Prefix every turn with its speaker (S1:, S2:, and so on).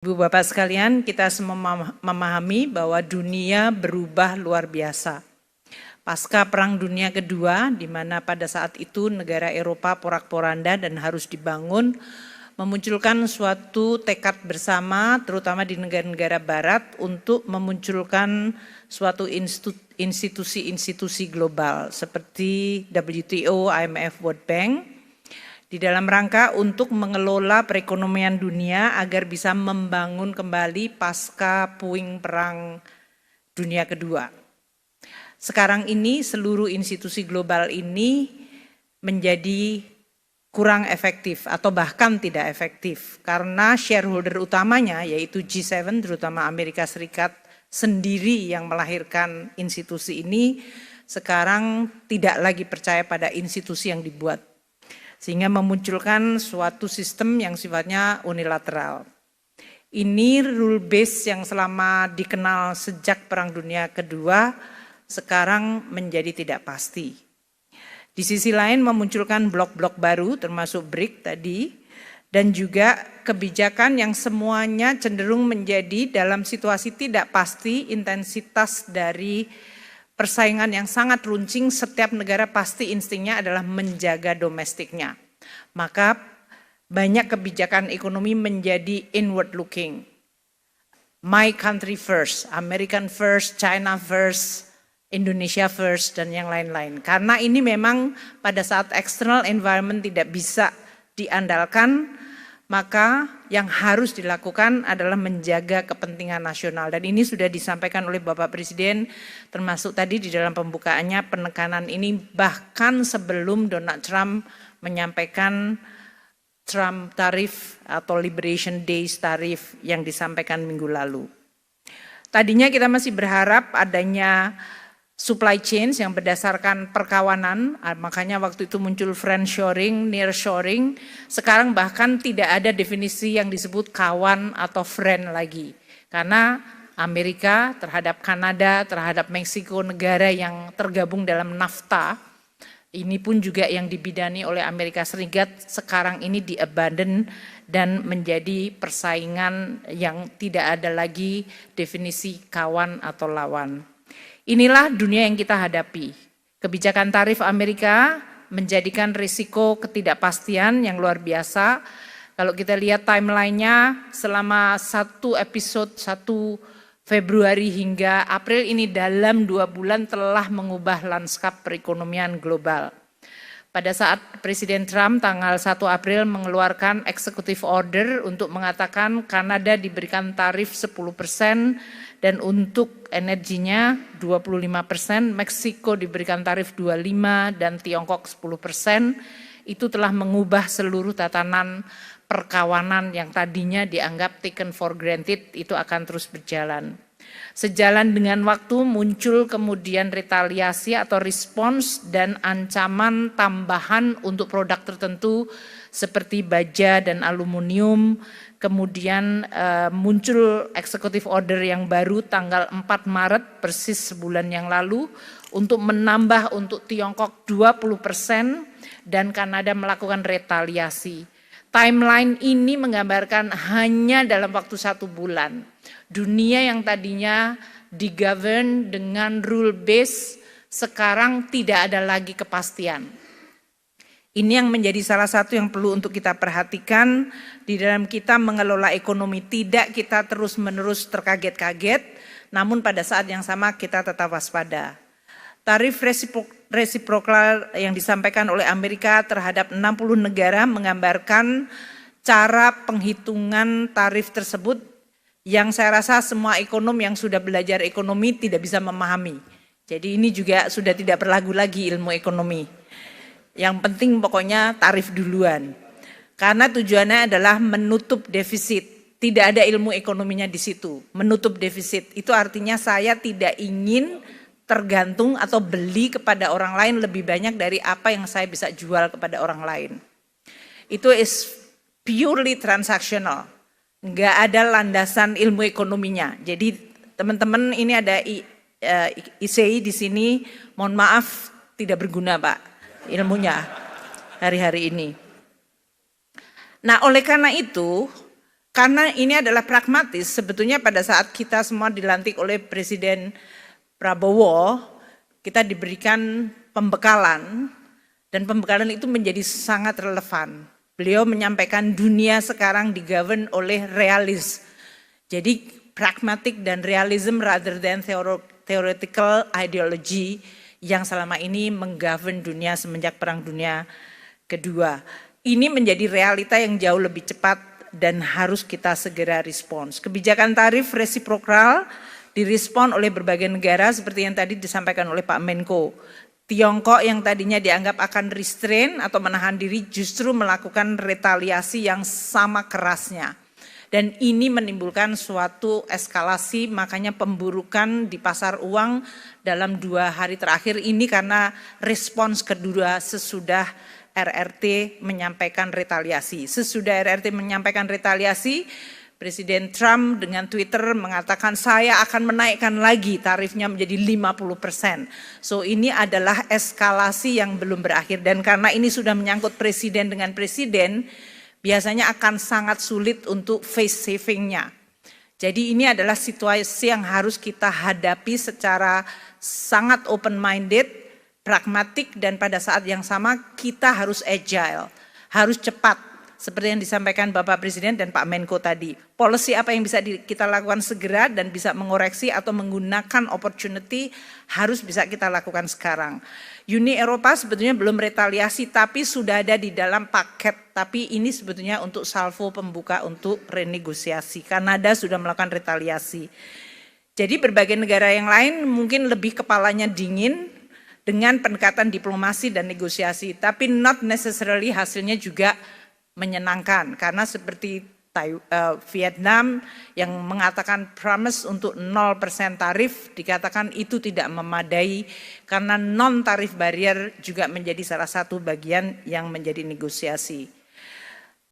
S1: Ibu Bapak sekalian, kita semua memahami bahwa dunia berubah luar biasa. Pasca Perang Dunia Kedua, di mana pada saat itu negara Eropa porak-poranda dan harus dibangun, memunculkan suatu tekad bersama, terutama di negara-negara Barat, untuk memunculkan suatu institusi-institusi global seperti WTO, IMF, World Bank, di dalam rangka untuk mengelola perekonomian dunia agar bisa membangun kembali pasca puing Perang Dunia Kedua. Sekarang ini seluruh institusi global ini menjadi kurang efektif atau bahkan tidak efektif karena shareholder utamanya yaitu G7 terutama Amerika Serikat sendiri yang melahirkan institusi ini sekarang tidak lagi percaya pada institusi yang dibuat. Sehingga memunculkan suatu sistem yang sifatnya unilateral. Ini rule base yang selama dikenal sejak Perang Dunia Kedua sekarang menjadi tidak pasti. Di sisi lain memunculkan blok-blok baru termasuk BRIC tadi dan juga kebijakan yang semuanya cenderung menjadi dalam situasi tidak pasti intensitas dari persaingan yang sangat runcing, setiap negara pasti instingnya adalah menjaga domestiknya. Maka banyak kebijakan ekonomi menjadi inward looking. My country first, American first, China first, Indonesia first, dan yang lain-lain. Karena ini memang pada saat external environment tidak bisa diandalkan, maka yang harus dilakukan adalah menjaga kepentingan nasional. Dan ini sudah disampaikan oleh Bapak Presiden, termasuk tadi di dalam pembukaannya penekanan ini bahkan sebelum Donald Trump menyampaikan Trump tarif atau Liberation Days tarif yang disampaikan minggu lalu. Tadinya kita masih berharap adanya supply chain yang berdasarkan perkawanan, makanya waktu itu muncul friendshoring, nearshoring, sekarang bahkan tidak ada definisi yang disebut kawan atau friend lagi. Karena Amerika terhadap Kanada, terhadap Meksiko, negara yang tergabung dalam NAFTA, ini pun juga yang dibidani oleh Amerika Serikat, sekarang ini di-abandon dan menjadi persaingan yang tidak ada lagi definisi kawan atau lawan. Inilah dunia yang kita hadapi. Kebijakan tarif Amerika menjadikan risiko ketidakpastian yang luar biasa. Kalau kita lihat timelinenya selama satu episode 1 Februari hingga April ini dalam 2 bulan telah mengubah lanskap perekonomian global. Pada saat Presiden Trump tanggal 1 April mengeluarkan executive order untuk mengatakan Kanada diberikan tarif 10% dan untuk energinya 25%, Meksiko diberikan tarif 25% dan Tiongkok 10%, itu telah mengubah seluruh tatanan perkawanan yang tadinya dianggap taken for granted itu akan terus berjalan. Sejalan dengan waktu muncul kemudian retaliasi atau respons dan ancaman tambahan untuk produk tertentu seperti baja dan aluminium. Kemudian muncul executive order yang baru tanggal 4 Maret persis sebulan yang lalu untuk menambah untuk Tiongkok 20% dan Kanada melakukan retaliasi. Timeline ini menggambarkan hanya dalam waktu 1 bulan. Dunia yang tadinya digovern dengan rule base sekarang tidak ada lagi kepastian. Ini yang menjadi salah satu yang perlu untuk kita perhatikan di dalam kita mengelola ekonomi. Tidak kita terus-menerus terkaget-kaget, namun pada saat yang sama kita tetap waspada. Tarif resiprokal yang disampaikan oleh Amerika terhadap 60 negara menggambarkan cara penghitungan tarif tersebut yang saya rasa semua ekonom yang sudah belajar ekonomi tidak bisa memahami. Jadi ini juga sudah tidak berlagu lagi ilmu ekonomi. Yang penting pokoknya tarif duluan. Karena tujuannya adalah menutup defisit. Tidak ada ilmu ekonominya di situ. Menutup defisit itu artinya saya tidak ingin tergantung atau beli kepada orang lain lebih banyak dari apa yang saya bisa jual kepada orang lain. Itu is purely transactional. Enggak ada landasan ilmu ekonominya. Jadi teman-teman ini ada ICI di sini, mohon maaf tidak berguna Pak ilmunya hari-hari ini. Nah oleh karena itu karena ini adalah pragmatis, sebetulnya pada saat kita semua dilantik oleh Presiden Prabowo, kita diberikan pembekalan, dan pembekalan itu menjadi sangat relevan. Beliau menyampaikan dunia sekarang digovern oleh realis. Jadi pragmatik dan realism rather than theoretical ideology yang selama ini menggovern dunia semenjak Perang Dunia Kedua. Ini menjadi realita yang jauh lebih cepat dan harus kita segera respons. Kebijakan tarif resiprokal direspon oleh berbagai negara seperti yang tadi disampaikan oleh Pak Menko. Tiongkok yang tadinya dianggap akan restrain atau menahan diri justru melakukan retaliasi yang sama kerasnya. Dan ini menimbulkan suatu eskalasi, makanya pemburukan di pasar uang dalam 2 hari terakhir ini karena respons kedua sesudah RRT menyampaikan retaliasi. Sesudah RRT menyampaikan retaliasi, Presiden Trump dengan Twitter mengatakan saya akan menaikkan lagi tarifnya menjadi 50%. So ini adalah eskalasi yang belum berakhir dan karena ini sudah menyangkut presiden dengan presiden, biasanya akan sangat sulit untuk face savingnya. Jadi ini adalah situasi yang harus kita hadapi secara sangat open-minded, pragmatik dan pada saat yang sama kita harus agile, harus cepat. Seperti yang disampaikan Bapak Presiden dan Pak Menko tadi. Policy apa yang bisa kita lakukan segera dan bisa mengoreksi atau menggunakan opportunity harus bisa kita lakukan sekarang. Uni Eropa sebetulnya belum retaliasi tapi sudah ada di dalam paket. Tapi ini sebetulnya untuk salvo pembuka untuk renegosiasi. Kanada sudah melakukan retaliasi. Jadi berbagai negara yang lain mungkin lebih kepalanya dingin dengan pendekatan diplomasi dan negosiasi. Tapi not necessarily hasilnya juga menyenangkan karena seperti Vietnam yang mengatakan promise untuk 0% tarif dikatakan itu tidak memadai karena non tarif barrier juga menjadi salah satu bagian yang menjadi negosiasi.